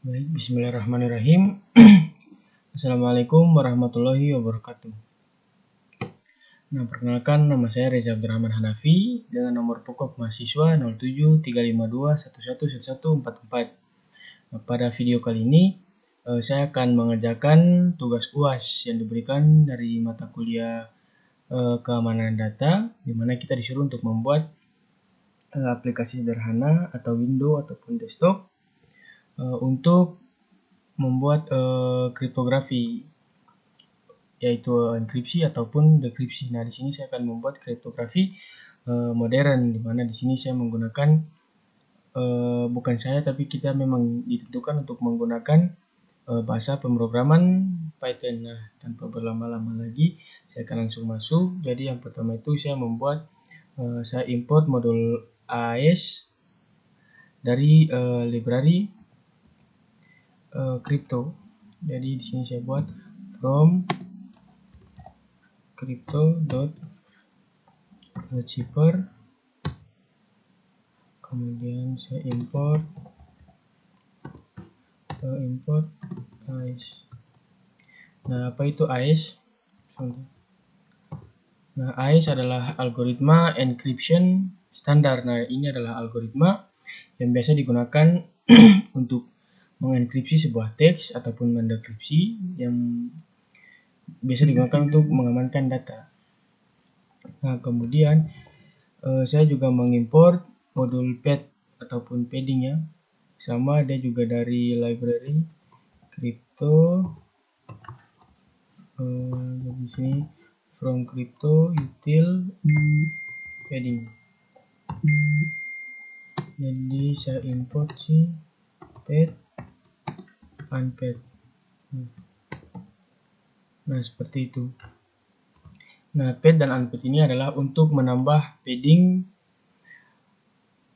Baik, bismillahirrahmanirrahim. Assalamualaikum warahmatullahi wabarakatuh. Nah, perkenalkan, nama saya Reza Abdurrahman Hanafi dengan nomor pokok mahasiswa 073521111144. Nah, pada video kali ini saya akan mengerjakan tugas UAS yang diberikan dari mata kuliah keamanan data, di mana kita disuruh untuk membuat aplikasi sederhana atau window ataupun desktop untuk membuat kriptografi, yaitu enkripsi ataupun dekripsi. Nah, di sini saya akan membuat kriptografi modern, di mana di sini saya menggunakan bukan saya, tapi kita memang ditentukan untuk menggunakan bahasa pemrograman Python. Nah, tanpa berlama-lama lagi, saya akan langsung masuk. Jadi yang pertama itu saya membuat, saya import modul AES dari library crypto. Jadi di sini saya buat from crypto.zipper, kemudian saya import AES. Nah, apa itu AES? Nah, AES adalah algoritma encryption standar. Nah, ini adalah algoritma yang biasa digunakan untuk mengenkripsi sebuah teks ataupun mendekripsi, yang biasa digunakan untuk mengamankan data. Nah, kemudian saya juga mengimport modul pad ataupun padding ya. Sama, dia juga dari library crypto. Di sini from crypto util padding. Jadi saya import si pad unpad. Nah, seperti itu. Nah, pad dan unpad ini adalah untuk menambah padding,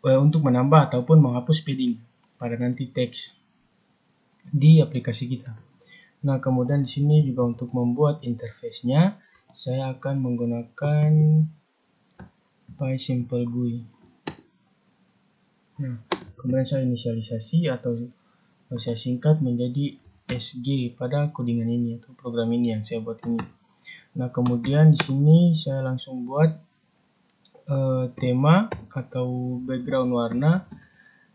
untuk menambah ataupun menghapus padding pada nanti teks di aplikasi kita. Nah, kemudian di sini juga untuk membuat interface-nya, saya akan menggunakan PySimple-GUI. Nah, kemudian saya inisialisasi atau saya singkat menjadi SG pada codingan ini atau program ini yang saya buat ini. Nah, kemudian di sini saya langsung buat tema atau background warna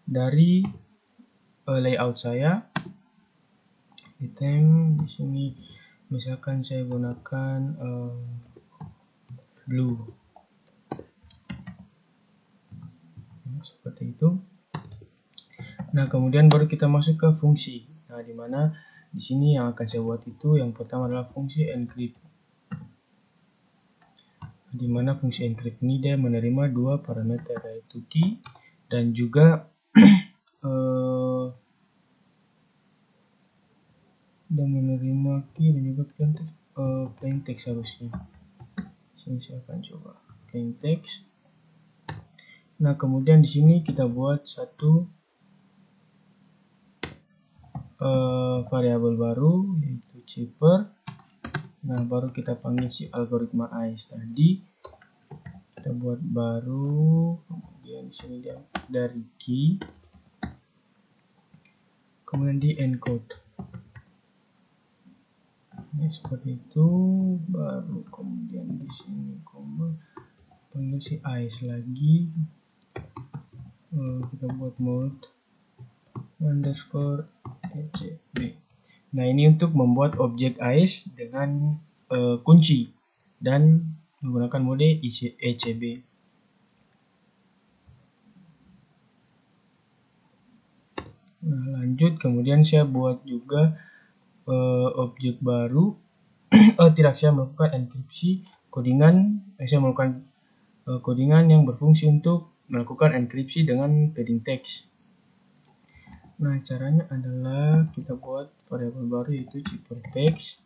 dari layout saya. Item di sini misalkan saya gunakan blue. Nah, seperti itu. Nah, kemudian baru kita masuk ke fungsi. Nah, di mana di sini yang akan saya buat itu yang pertama adalah fungsi encrypt. Di mana fungsi encrypt ini dia menerima dua parameter, yaitu key dan juga dan menerima key dan juga plain text harusnya. Sini saya akan coba plain text. Nah, kemudian di sini kita buat satu variabel baru, yaitu cheaper. Nah, baru kita panggil si algoritma AES tadi. Kita buat baru, kemudian di sini dia dari key, kemudian di encode. Nah, seperti itu. Baru kemudian di sini panggil si AES lagi. Kita buat mode underscore ecb. Nah, ini untuk membuat objek AES dengan kunci dan menggunakan mode ecb. Nah, lanjut, kemudian saya buat juga objek baru. Tidak, saya melakukan enkripsi codingan. Saya melakukan codingan yang berfungsi untuk melakukan enkripsi dengan padding text. Nah, caranya adalah kita buat variabel baru, yaitu cheaper text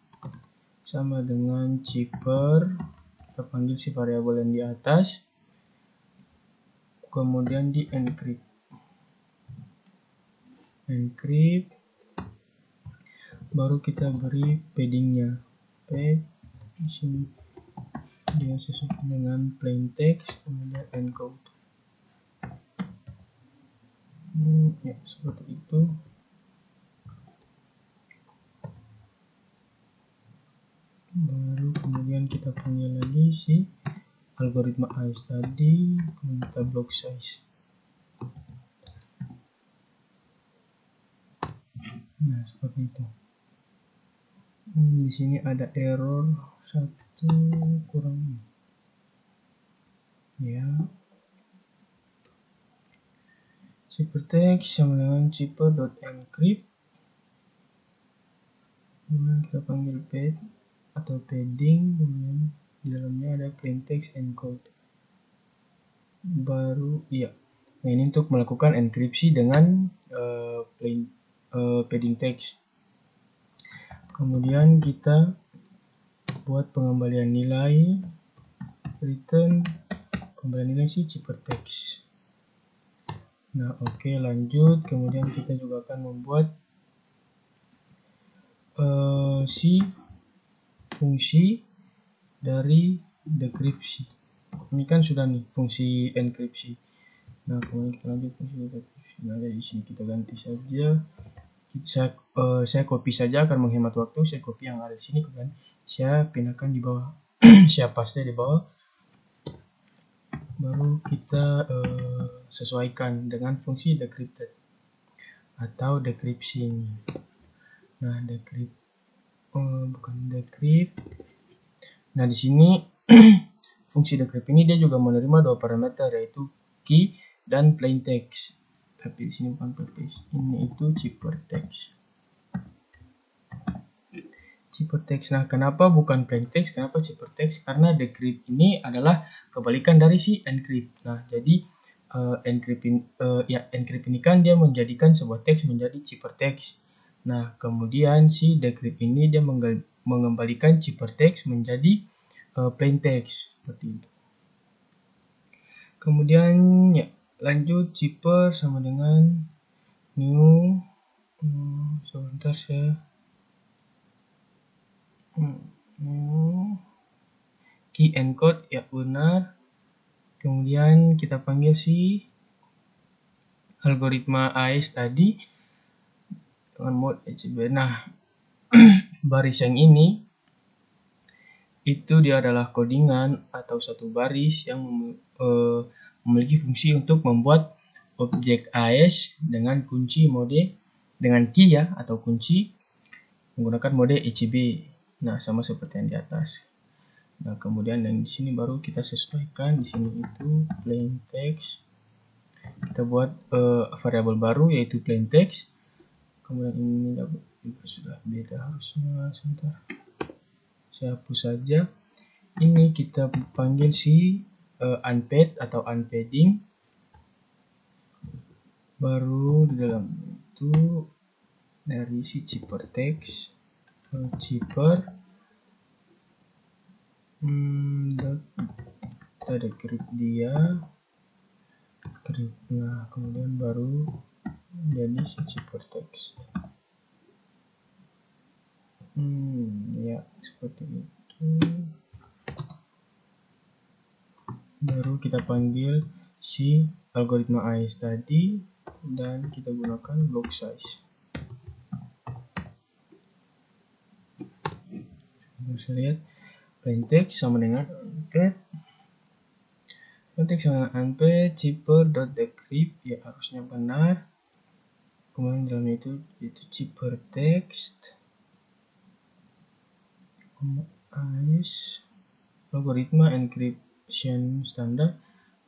sama dengan cheaper. Kita panggil si variabel yang di atas, kemudian di encrypt. Baru kita beri paddingnya. Di sini dia sesuai dengan plain text, kemudian encode. Ya, seperti itu. kita panggil lagi si algoritma AES tadi, kemudian kita block size. Nah, seperti itu. Di sini ada error 1 kurang ya. Ciphertext sama dengan cipher.encrypt. Kemudian kita panggil pad atau padding, kemudian di dalamnya ada plain text encode. Baru ya. Nah, ini untuk melakukan enkripsi dengan padding text. Kemudian kita buat pengembalian nilai, return pengembalian nilai si ciphertext. Nah, oke, lanjut. Kemudian kita juga akan membuat si fungsi dari dekripsi. Ini kan sudah nih fungsi enkripsi. Nah, kemudian kita lanjut fungsi dekripsi. Nah, di sini kita ganti saja. Saya copy saja akan menghemat waktu. Saya copy yang ada di sini, kemudian saya pindahkan di bawah. Saya paste di bawah. Baru kita sesuaikan dengan fungsi decrypted atau dekripsi ini. Nah, bukan decrypt. Nah, di sini fungsi decrypt ini dia juga menerima 2 parameter, yaitu key dan plain text. Tapi di sini bukan plain text, ini itu ciphertext. Ciphertext. Nah, kenapa bukan plain text? Kenapa ciphertext? Karena decrypt ini adalah kebalikan dari si encrypt. Nah, jadi encrypt ini kan dia menjadikan sebuah teks menjadi ciphertext. Nah, kemudian si decrypt ini dia mengembalikan ciphertext menjadi plain text seperti itu. Kemudian ya, lanjut cipher sama dengan new. Sebentar saya key encode ya benar. Kemudian kita panggil si algoritma AES tadi dengan mode HB. Nah, baris yang ini itu dia adalah codingan atau satu baris yang memiliki fungsi untuk membuat objek AES dengan kunci mode dengan key ya atau kunci menggunakan mode HB. Nah, sama seperti yang di atas. Nah, kemudian yang di sini baru kita sesuaikan. Di sini itu plain text. Kita buat variabel baru yaitu plain text. Kemudian ini juga sudah beda harusnya. Sebentar. Saya hapus saja. Ini kita panggil si unpad atau unpadding. Baru di dalam itu dari si ciphertext cipher kita decrypt dia. Nah, kemudian baru jadi si ciphertext. Ya seperti itu. Baru kita panggil si algoritma AES tadi dan kita gunakan block size. Bisa lihat plain text sama dengan unpad. Plain text sama unpad cipher.decrypt ya harusnya benar. Kemudian dalam itu ciphertext AES algoritma encryption standard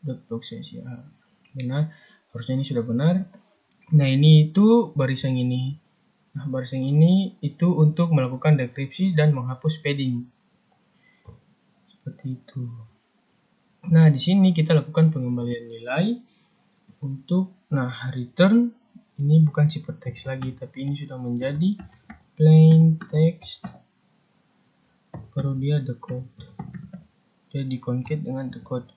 block size ya benar, harusnya ini sudah benar. Nah, ini itu baris yang ini. Nah, baris yang ini itu untuk melakukan dekripsi dan menghapus padding seperti itu. Nah, di sini kita lakukan pengembalian nilai untuk return ini bukan ciphertext lagi, tapi ini sudah menjadi plain text. Baru dia decode. Dia di-concat dengan decode.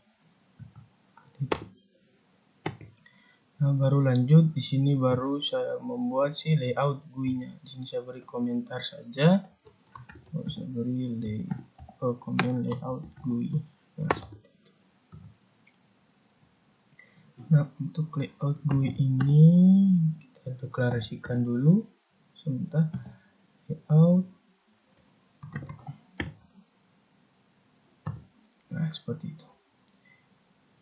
Nah, baru lanjut di sini baru saya membuat si layout GUI-nya. Di sini saya beri komentar saja. Baru saya beri komen layout GUI. Nah, untuk layout GUI ini kita deklarasikan dulu. Sebentar. Layout Nah, seperti itu.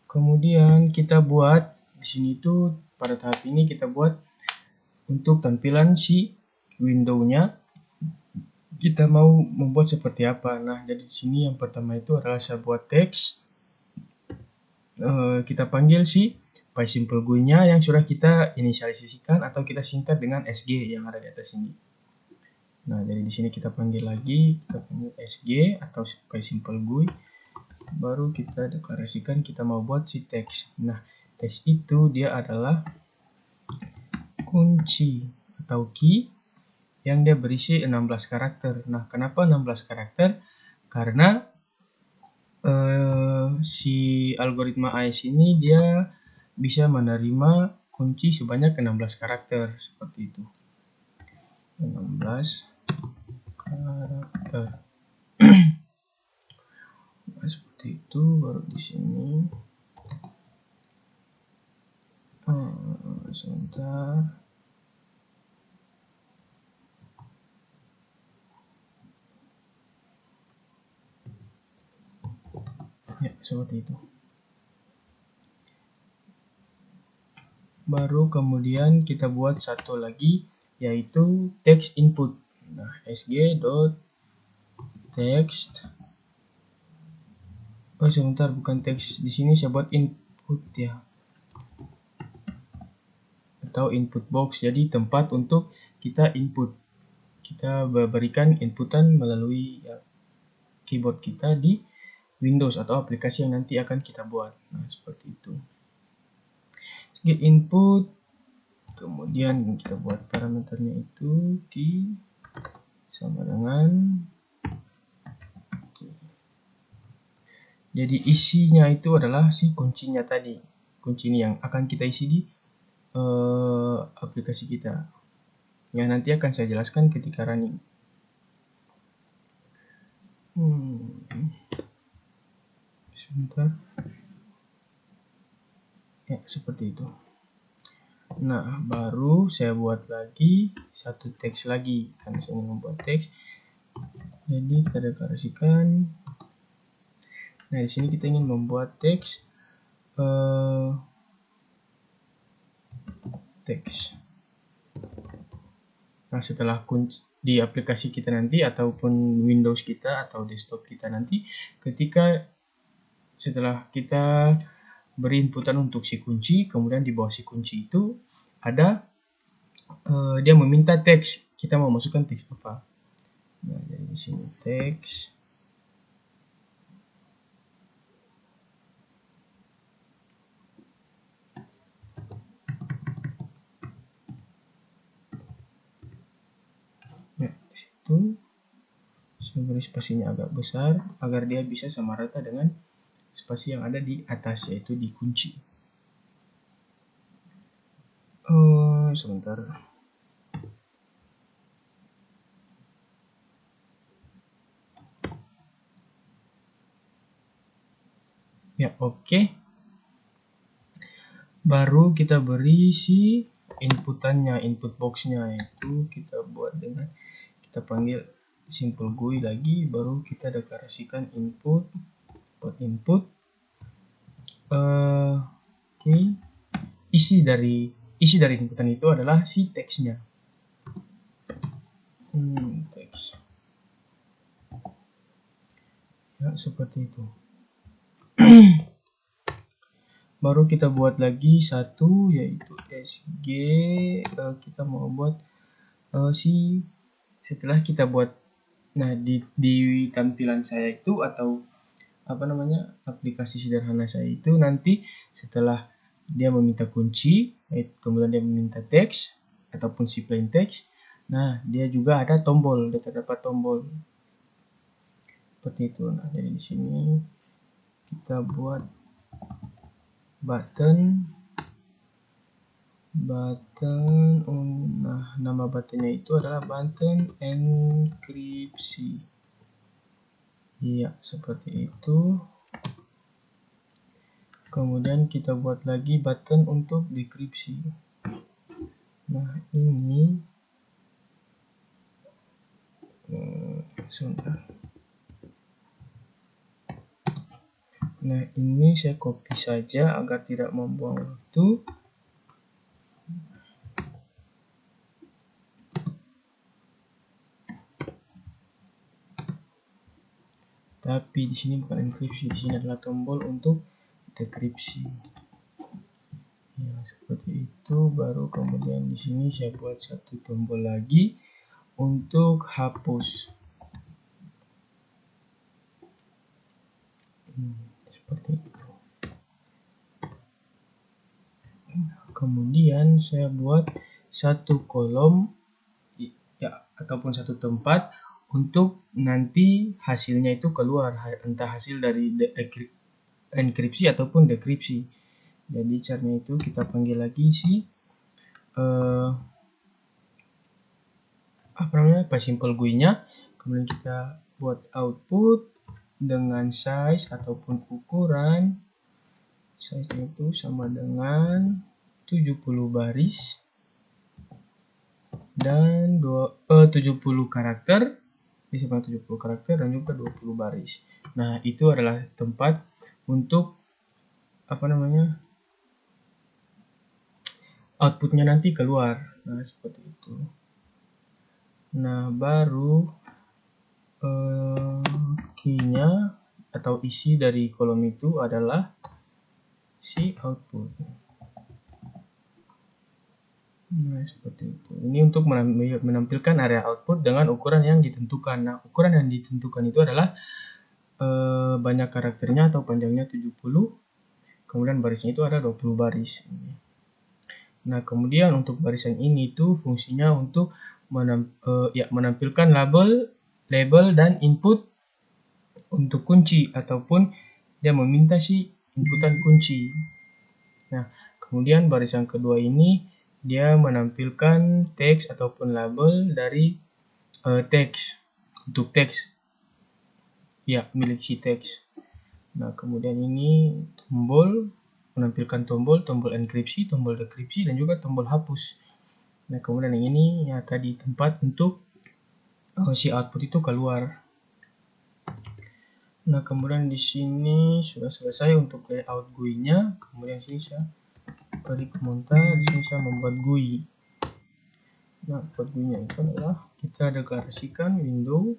Kemudian kita buat di sini itu pada tahap ini kita buat untuk tampilan si window-nya kita mau membuat seperti apa. Nah, jadi di sini yang pertama itu adalah saya buat teks. Kita panggil si PySimpleGUI-nya yang sudah kita inisialisasikan atau kita singkat dengan SG yang ada di atas ini. Nah, jadi di sini kita panggil lagi, kita panggil SG atau PySimpleGUI. Baru kita deklarasikan kita mau buat si teks. Nah, teks itu dia adalah kunci atau key yang dia berisi 16 karakter. Nah, kenapa 16 karakter? Karena si algoritma AES ini dia bisa menerima kunci sebanyak 16 karakter seperti itu. 16 karakter. Nah, seperti itu. Baru di sini sebentar. Ya, seperti itu. Baru kemudian kita buat satu lagi yaitu text input. Nah, sg.text. Oh, sebentar, bukan teks. Di sini saya buat input ya. Atau input box. Jadi tempat untuk kita input. Kita berikan inputan melalui ya, keyboard kita di Windows atau aplikasi yang nanti akan kita buat. Nah, seperti itu. Get input. Kemudian kita buat parameternya itu key sama dengan key. Jadi isinya itu adalah si kuncinya tadi. Kunci ini yang akan kita isi di aplikasi kita. Yang nanti akan saya jelaskan ketika running. Sebentar. Ya, seperti itu. Nah, baru saya buat lagi satu teks lagi. Karena saya ingin membuat teks. Jadi kita deklarasikan. Nah, di sini kita ingin membuat teks. Teks. Nah, setelah di aplikasi kita nanti ataupun Windows kita atau desktop kita nanti, ketika setelah kita beri inputan untuk si kunci, kemudian di bawah si kunci itu ada dia meminta teks. Kita mau masukkan teks apa? Nah, jadi di sini teks. Nah, di situ saya beri spasinya agak besar agar dia bisa sama rata dengan spasi yang ada di atas, yaitu di kunci. Sebentar. Ya, oke. Baru kita beri si inputannya, input boxnya, yaitu kita buat dengan kita panggil simple GUI lagi, baru kita deklarasikan input buat input. Oke. Isi dari inputan itu adalah si teksnya. Teks. Ya, seperti itu. Baru kita buat lagi satu yaitu SG. Kita mau buat setelah kita buat, nah di tampilan saya itu atau apa namanya aplikasi sederhana saya itu nanti setelah dia meminta kunci, kemudian dia meminta teks ataupun si plain text. Nah, dia juga ada tombol, dia terdapat tombol seperti itu. Nah, jadi di sini kita buat button. Nah, nama buttonnya itu adalah button enkripsi. Iya, seperti itu. Kemudian kita buat lagi button untuk dekripsi. Nah, ini sebentar. Nah, ini saya copy saja agar tidak membuang waktu. Tapi di sini bukan enkripsi, di sini adalah tombol untuk dekripsi. Ya, seperti itu. Baru kemudian di sini saya buat satu tombol lagi untuk hapus. Seperti itu. Kemudian saya buat satu kolom ya, ataupun satu tempat untuk nanti hasilnya itu keluar, entah hasil dari enkripsi ataupun dekripsi. Jadi caranya itu kita panggil lagi si simple GUI-nya, kemudian kita buat output dengan size ataupun ukuran. Size-nya itu sama dengan 70 baris dan 70 karakter, ini sama 70 karakter dan juga 20 baris. Nah, itu adalah tempat untuk outputnya nanti keluar. Nah, seperti itu. Nah, baru key-nya atau isi dari kolom itu adalah si output. Nah, seperti itu. Ini untuk menampilkan area output dengan ukuran yang ditentukan. Nah, ukuran yang ditentukan itu adalah banyak karakternya atau panjangnya 70, kemudian barisnya itu ada 20 baris. Nah, kemudian untuk barisan ini itu fungsinya untuk menampilkan label dan input untuk kunci, ataupun dia meminta si inputan kunci. Nah, kemudian barisan kedua ini dia menampilkan teks ataupun label dari teks, untuk teks ya, milik si teks. Nah, kemudian ini tombol, menampilkan tombol enkripsi, tombol dekripsi, dan juga tombol hapus. Nah, kemudian yang ini ya tadi tempat untuk si output itu keluar. Nah, kemudian di sini sudah selesai untuk layout GUI-nya. Kemudian sini saya beri komentar, di sini saya membuat GUI. Nah, buat GUI-nya itu adalah kita deklarasikan window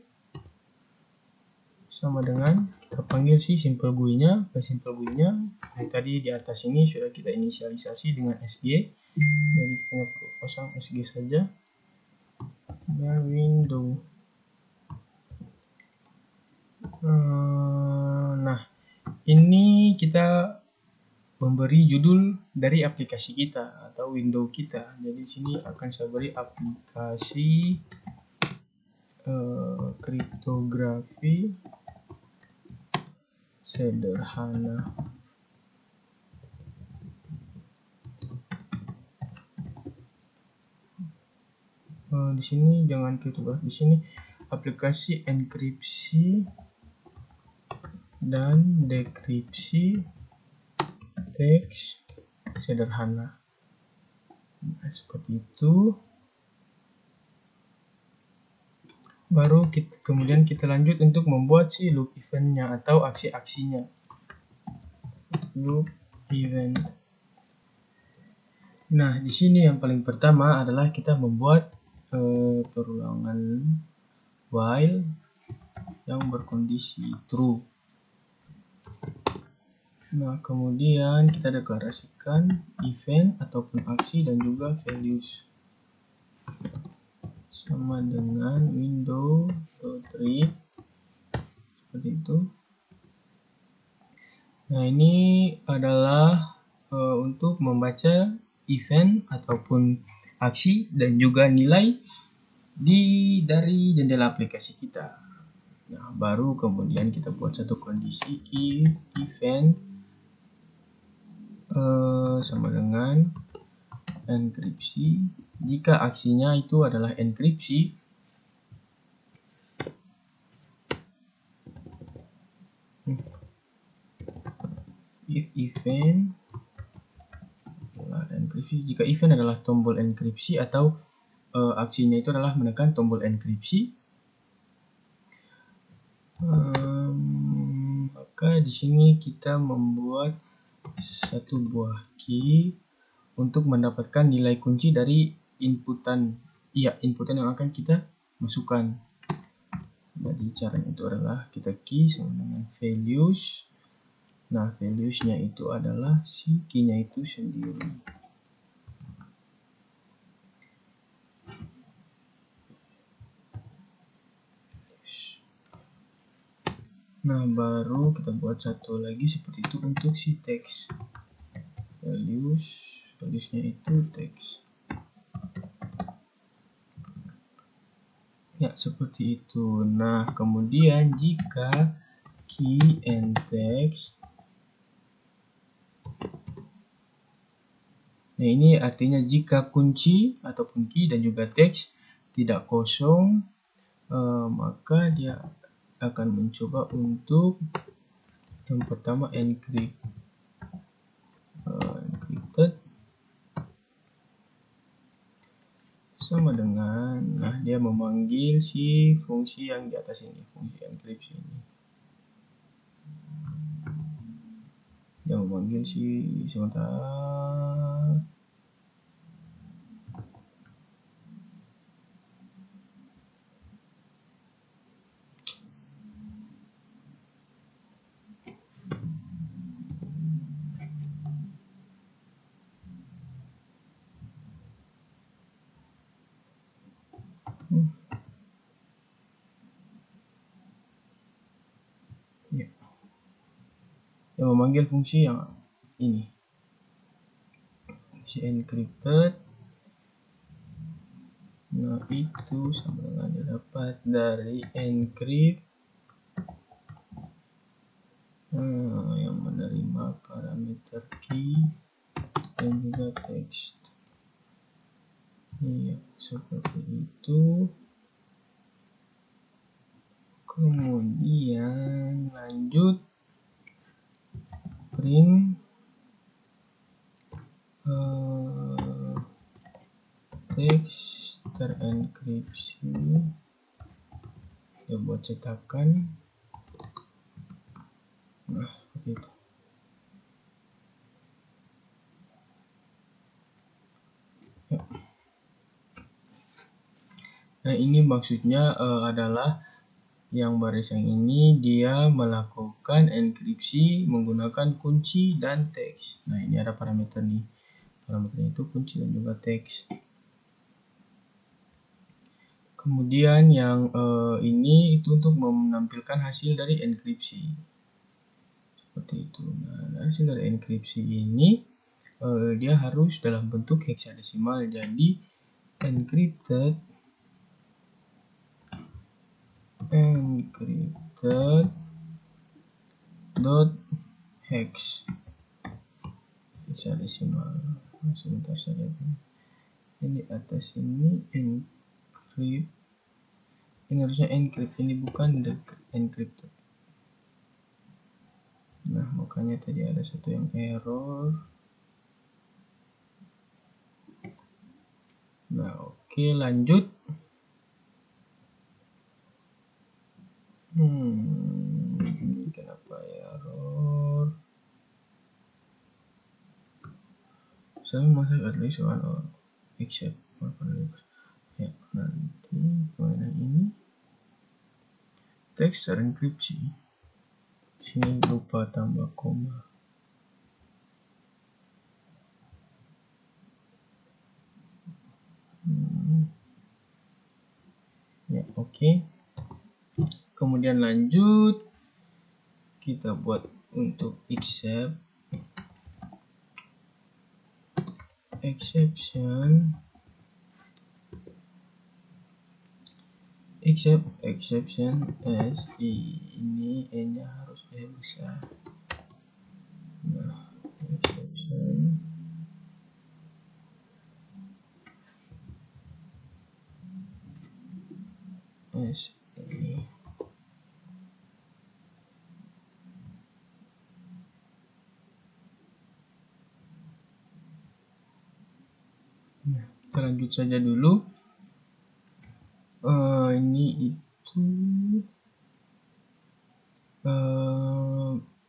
sama dengan kita panggil si simple GUI-nya. Simple GUI-nya yang tadi di atas ini sudah kita inisialisasi dengan SG. Jadi kita perlu pasang SG saja. Dan window. Nah, ini kita memberi judul dari aplikasi kita atau window kita. Jadi di sini akan saya beri aplikasi kriptografi sederhana. Di sini jangan kriptografi, di sini aplikasi enkripsi dan dekripsi teks sederhana. Nah, seperti itu. Baru kemudian kita lanjut untuk membuat si loop event-nya atau aksi-aksinya. Loop event. Nah, di sini yang paling pertama adalah kita membuat perulangan while yang berkondisi true. Nah, kemudian kita deklarasikan event ataupun aksi dan juga values sama dengan window.read, seperti itu. Nah, ini adalah untuk membaca event ataupun aksi dan juga nilai dari jendela aplikasi kita. Nah, baru kemudian kita buat satu kondisi if event sama dengan enkripsi. Jika aksinya itu adalah enkripsi, if event adalah enkripsi, jika event adalah tombol enkripsi atau aksinya itu adalah menekan tombol enkripsi, maka di sini kita membuat satu buah key untuk mendapatkan nilai kunci dari inputan yang akan kita masukkan. Jadi caranya itu adalah kita key sama dengan values. Nah, values-nya itu adalah si key-nya itu sendiri. Nah, baru kita buat satu lagi seperti itu untuk si teks. Values-nya itu teks. Ya, seperti itu. Nah, kemudian jika key and text. Nah, ini artinya jika kunci ataupun key dan juga teks tidak kosong, maka dia akan mencoba untuk yang pertama encrypted, sama dengan, nah dia memanggil si fungsi yang di atas ini, fungsi enkripsi ini. Dia memanggil si sebentar. Ya. Yang memanggil fungsi yang ini, fungsi encrypted. Nah, itu sama dengan didapat dari encrypt yang menerima parameter key dan juga text. Iya, seperti itu. Kemudian lanjut print teks terenkripsi. Ya, buat cetakan. Nah, seperti itu. Ya. Nah, ini maksudnya adalah yang baris yang ini dia melakukan enkripsi menggunakan kunci dan teks. Nah, ini ada parameter nih. Parameternya itu kunci dan juga teks. Kemudian yang ini itu untuk menampilkan hasil dari enkripsi. Seperti itu. Nah, hasil dari enkripsi ini dia harus dalam bentuk heksadesimal. Jadi encrypted dot hex heksadesimal. Sebentar saya ini atas ini encrypt, ini harusnya encrypt, ini bukan encrypted. Nah, makanya tadi ada satu yang error. Nah, oke, lanjut. Kenapa error? Saya masih at least one or except ya, nanti kemudian ini teks terenkripsi. Sini lupa tambah koma. Ya, oke. Kemudian lanjut kita buat untuk exception exception as ini e nya harus besar. Nah, exception as ini. Nah, kita lanjut saja dulu. Ini itu.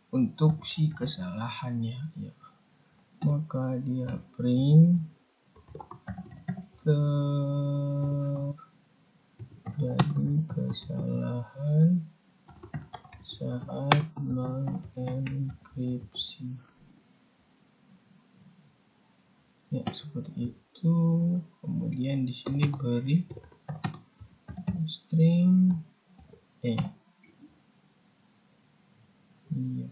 untuk si kesalahannya, ya. Maka dia print terjadi kesalahan saat mengenkripsi. Ya, seperti itu. Kemudian di sini beri string Iya.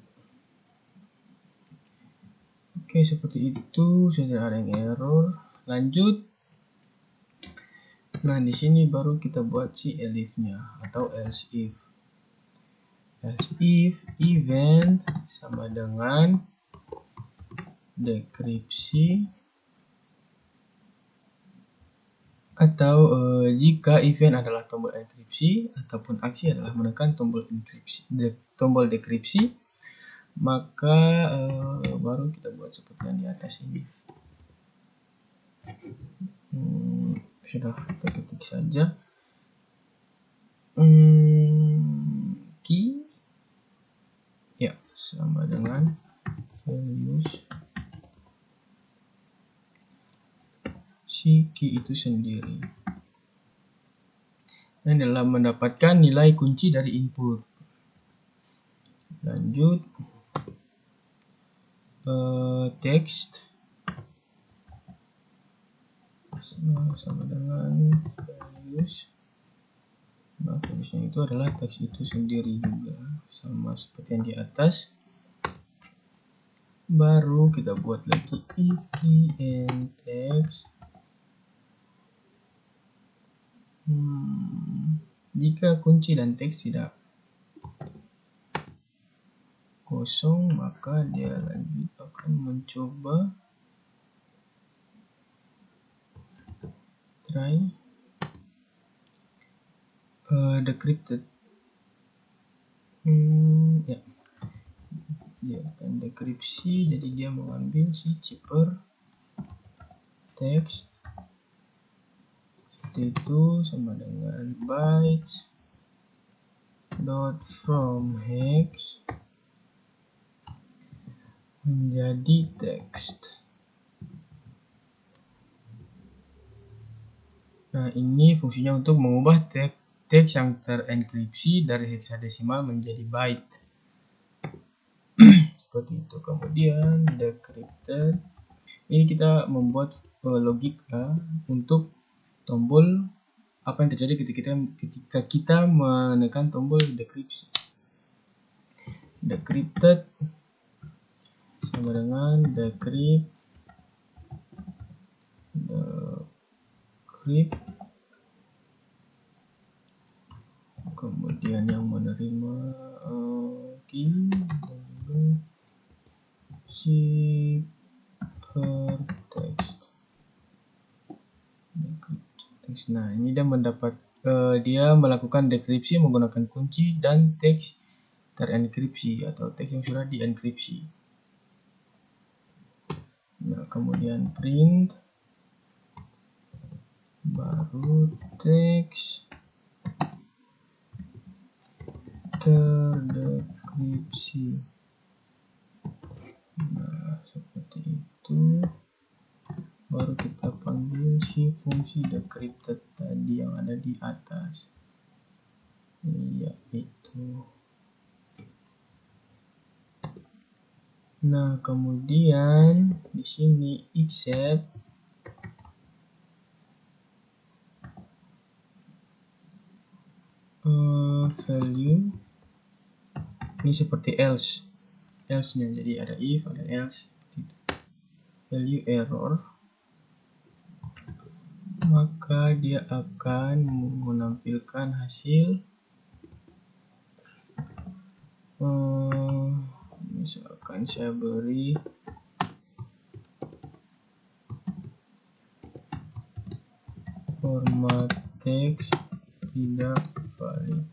Oke, seperti itu. Sudah ada yang error. Lanjut. Nah, di sini baru kita buat si elif-nya atau else if. Else if event sama dengan dekripsi atau jika event adalah tombol enkripsi ataupun aksi adalah menekan tombol dekripsi, maka baru kita buat seperti yang di atas ini. Sudah, kita ketik saja key ya sama dengan values si key itu sendiri. Dan dalam mendapatkan nilai kunci dari input. Lanjut, text sama dengan values. Nah, valuesnya itu adalah teks itu sendiri juga, sama seperti yang di atas. Baru kita buat lagi if key and text. Jika kunci dan teks tidak kosong, maka dia lanjut akan mencoba try decrypted. Ya, dia akan dekripsi, jadi dia mengambil si cheaper text seperti itu sama dengan bytes dot from hex menjadi text. Nah, ini fungsinya untuk mengubah teks yang terenkripsi dari heksadesimal menjadi byte. Seperti itu. Kemudian decrypted. Ini kita membuat logika untuk tombol apa yang terjadi ketika kita menekan tombol dekripsi. Decrypted sama dengan decrypt kemudian yang menerima key text. Nah, ini dia mendapat dia melakukan dekripsi menggunakan kunci dan teks terenkripsi atau teks yang sudah dienkripsi. Nah, kemudian print baru teks terdekripsi. Nah, seperti itu. Baru kita panggil si fungsi decrypted tadi yang ada di atas. Iya, itu. Nah, kemudian di sini except value ini seperti else-nya, jadi ada if, ada else, value error, maka dia akan menampilkan hasil misalkan saya beri format teks tidak valid,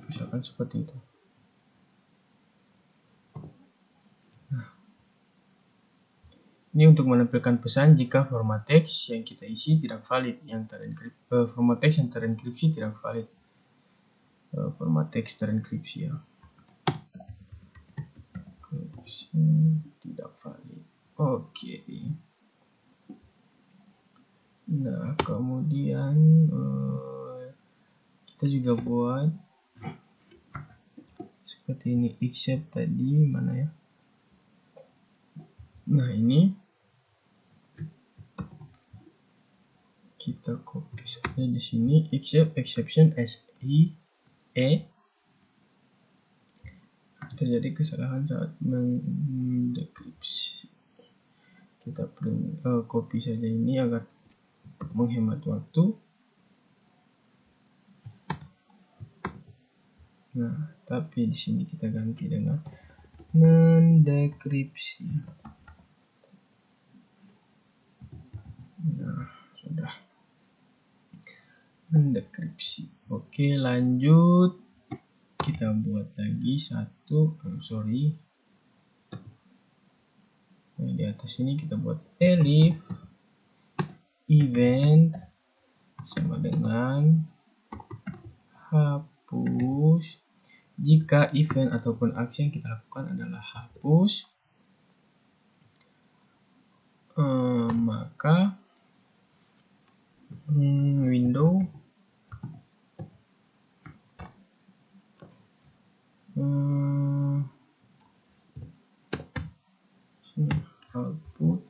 misalkan seperti itu. Nah, ini untuk menampilkan pesan jika format teks yang kita isi tidak valid, yang format teks yang terenkripsi tidak valid. format teks terenkripsi ya. Enkripsi tidak valid. Oke. Nah, kemudian kita juga buat seperti ini, except tadi mana ya? Nah, ini kita copy saja di sini, except exception SI terjadi kesalahan saat mendekripsi. Kita copy saja ini agar menghemat waktu. Nah, tapi di sini kita ganti dengan mendekripsi. Nah, sudah mendekripsi. Oke, lanjut. Kita buat lagi satu. Nah, di atas ini kita buat elif event sama dengan hapus jika event ataupun aksi yang kita lakukan adalah hapus, maka window output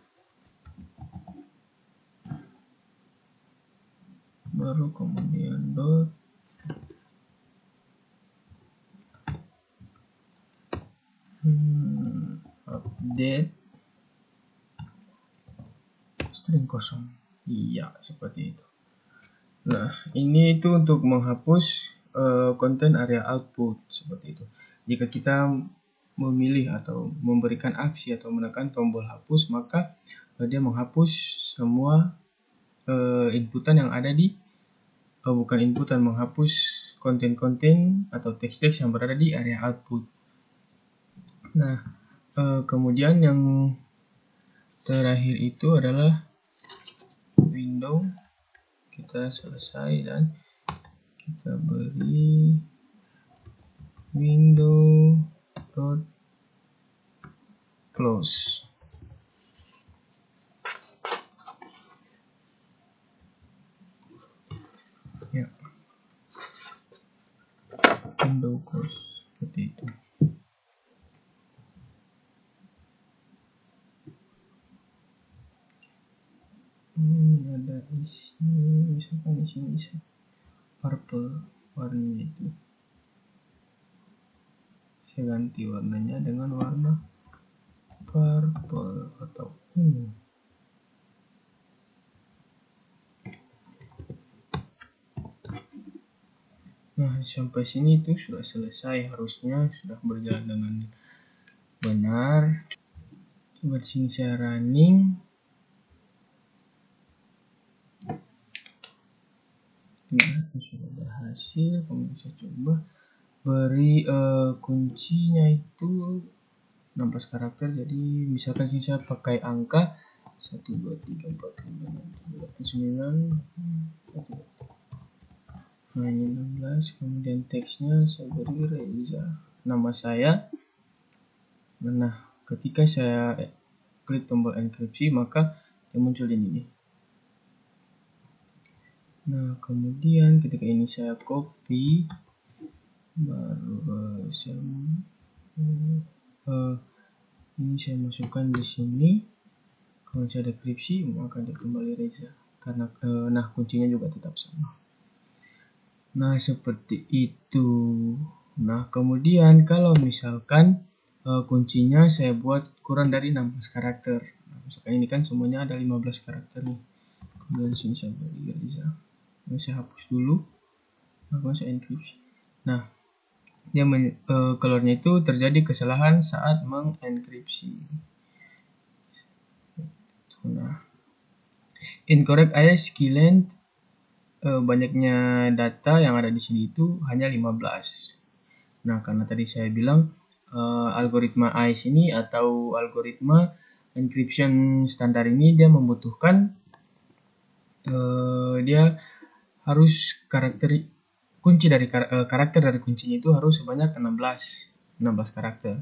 baru kemudian dot update string kosong. Iya, seperti itu. Nah, ini itu untuk menghapus konten area output seperti itu. Jika kita memilih atau memberikan aksi atau menekan tombol hapus, maka dia menghapus semua inputan yang ada di bukan inputan, menghapus konten-konten atau teks-teks yang berada di area output. Nah, kemudian yang terakhir itu adalah window. Kita selesai dan kita beri window dot close. Ya, window close seperti itu. Ini ada isi, misalkan di sini isi purple warnanya itu. Saya ganti warnanya dengan warna purple atau ungu. Nah, sampai sini itu sudah selesai, harusnya sudah berjalan dengan benar. Coba di sini saya running. Nah, sudah berhasil. Kemudian saya coba beri kuncinya itu 16 karakter. Jadi misalkan sini saya pakai angka 1, 2, 3, 4, 5, 6, 7, 8, 9. Nah, ini 16. Kemudian teksnya saya beri Reza, nama saya. Nah, ketika saya klik tombol enkripsi, maka dia muncul ini. Nah, kemudian ketika ini saya copy, baru ini saya masukkan di sini. Kalau saya dekripsi, maka dia kembali Reza. Karena nah, kuncinya juga tetap sama. Nah, seperti itu. Nah, kemudian kalau misalkan kuncinya saya buat kurang dari 16 karakter. Nah, misalkan ini kan semuanya ada 15 karakter nih. Kemudian sini saya beri Reza. Nah, saya hapus dulu. Lalu saya enkripsi. Nah, dia keluarnya itu terjadi kesalahan saat mengenkripsi. Nah, incorrect ASCII length, banyaknya data yang ada di sini itu hanya 15. Nah, karena tadi saya bilang algoritma AES ini atau algoritma encryption standar ini dia membutuhkan dia harus karakter kunci dari karakter dari kuncinya itu harus sebanyak 16 karakter.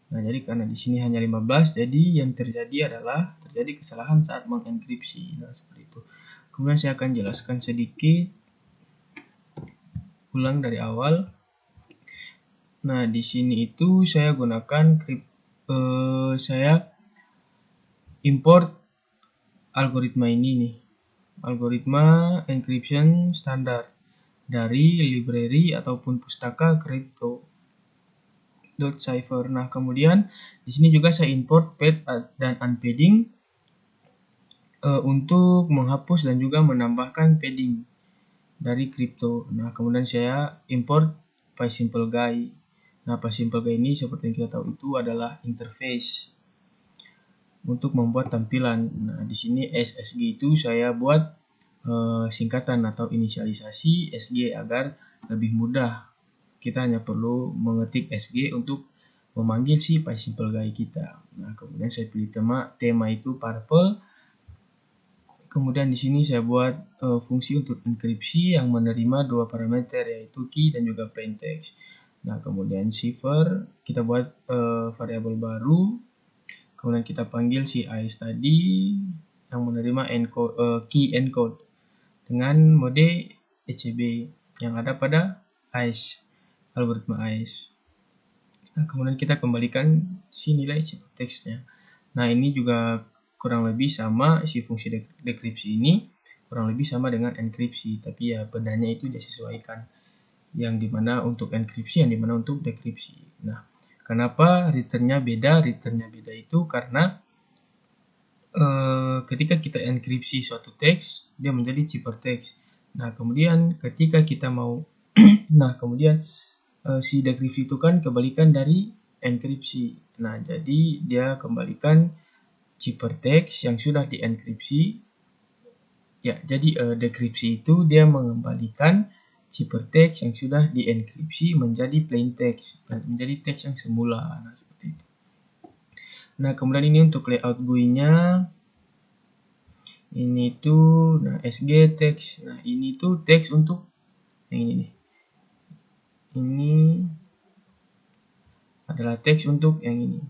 Nah, jadi karena di sini hanya 15, jadi yang terjadi adalah terjadi kesalahan saat mengenkripsi. Nah, seperti itu. Kemudian saya akan jelaskan sedikit ulang dari awal. Nah, di sini itu saya gunakan saya import algoritma ini nih. Algoritma encryption standar dari library ataupun pustaka crypto.cipher. Nah, kemudian di sini juga saya import pad dan unpadding untuk menghapus dan juga menambahkan padding dari crypto. Nah, kemudian saya import PySimpleGuy. Nah, PySimpleGuy ini seperti yang kita tahu itu adalah interface untuk membuat tampilan. Nah, di sini SSG itu saya buat singkatan atau inisialisasi SG agar lebih mudah. Kita hanya perlu mengetik SG untuk memanggil si PySimpleGuy kita. Nah, kemudian saya pilih tema itu purple. Kemudian di sini saya buat fungsi untuk enkripsi yang menerima dua parameter, yaitu key dan juga plain text. Nah, kemudian cipher kita buat variabel baru. Kemudian kita panggil si ice tadi yang menerima key encode dengan mode ECB yang ada pada ice, algoritma ice. Nah, kemudian kita kembalikan si nilai teksnya. Nah, ini juga kurang lebih sama, si fungsi dekripsi ini kurang lebih sama dengan enkripsi, tapi ya bedanya itu disesuaikan, yang dimana untuk enkripsi, yang dimana untuk dekripsi. Nah, kenapa returnnya beda? Returnnya beda itu karena ketika kita enkripsi suatu teks, dia menjadi ciphertext. Nah, kemudian ketika kita mau si dekripsi itu kan kebalikan dari enkripsi. Nah, jadi dia kembalikan ciphertext yang sudah dienkripsi. Ya, jadi dekripsi itu dia mengembalikan ciphertext yang sudah dienkripsi menjadi plain text, menjadi teks yang semula. Nah, seperti itu. Nah, kemudian ini untuk layout GUI-nya. Ini tuh, nah SG teks. Nah, ini tuh teks untuk yang ini nih. Ini adalah teks untuk yang ini.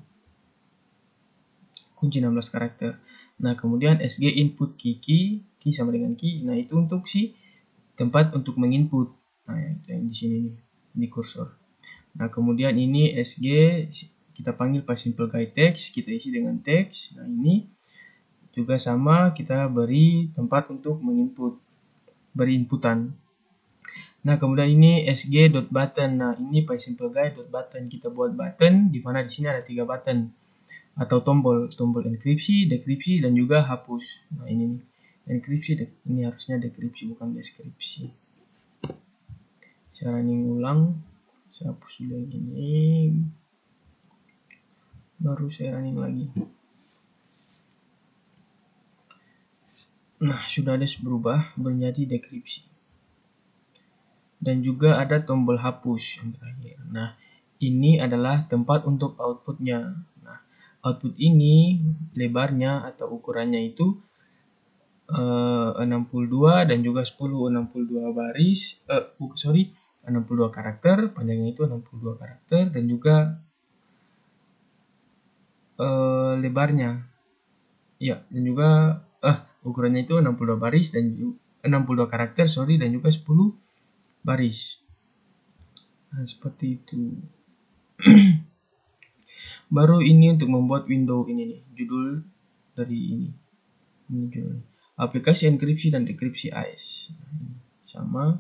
Kunci 16 karakter. Nah, kemudian SG input key sama dengan key. Nah, itu untuk si tempat untuk menginput. Nah, yang di sini nih, di kursor. Nah, kemudian ini SG kita panggil PySimpleGuy text, kita isi dengan teks. Nah, ini juga sama, kita beri tempat untuk menginput, beri inputan. Nah, kemudian ini sg.button. Nah, ini PySimpleGuy.button. Kita buat button, di mana di sini ada 3 button atau tombol enkripsi, dekripsi, dan juga hapus. Nah, ini nih, enkripsi, ini harusnya dekripsi bukan deskripsi. Saya running ulang, saya hapus dulu yang ini, baru saya running lagi. Nah, sudah ada berubah menjadi dekripsi. Dan juga ada tombol hapus yang terakhir. Nah, ini adalah tempat untuk outputnya. Nah, output ini lebarnya atau ukurannya itu 62 dan juga 62 baris, 62 karakter, panjangnya itu 62 karakter, dan juga lebarnya, ya, dan juga ukurannya itu 62 baris dan 62 karakter, dan juga 10 baris. Nah, seperti itu. Baru ini untuk membuat window ini nih, judul dari ini judul aplikasi enkripsi dan dekripsi ice. Sama.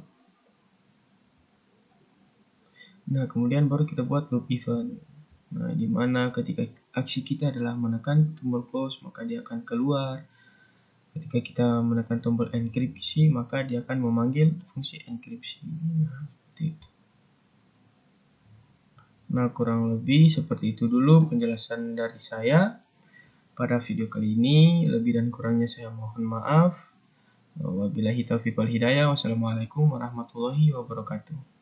Nah, kemudian baru kita buat loop event. Nah, di mana ketika aksi kita adalah menekan tombol close, maka dia akan keluar. Ketika kita menekan tombol enkripsi, maka dia akan memanggil fungsi enkripsi. Nah, seperti itu. Nah, kurang lebih seperti itu dulu penjelasan dari saya pada video kali ini. Lebih dan kurangnya saya mohon maaf. Wabillahi taufiq wal hidayah. Wassalamualaikum warahmatullahi wabarakatuh.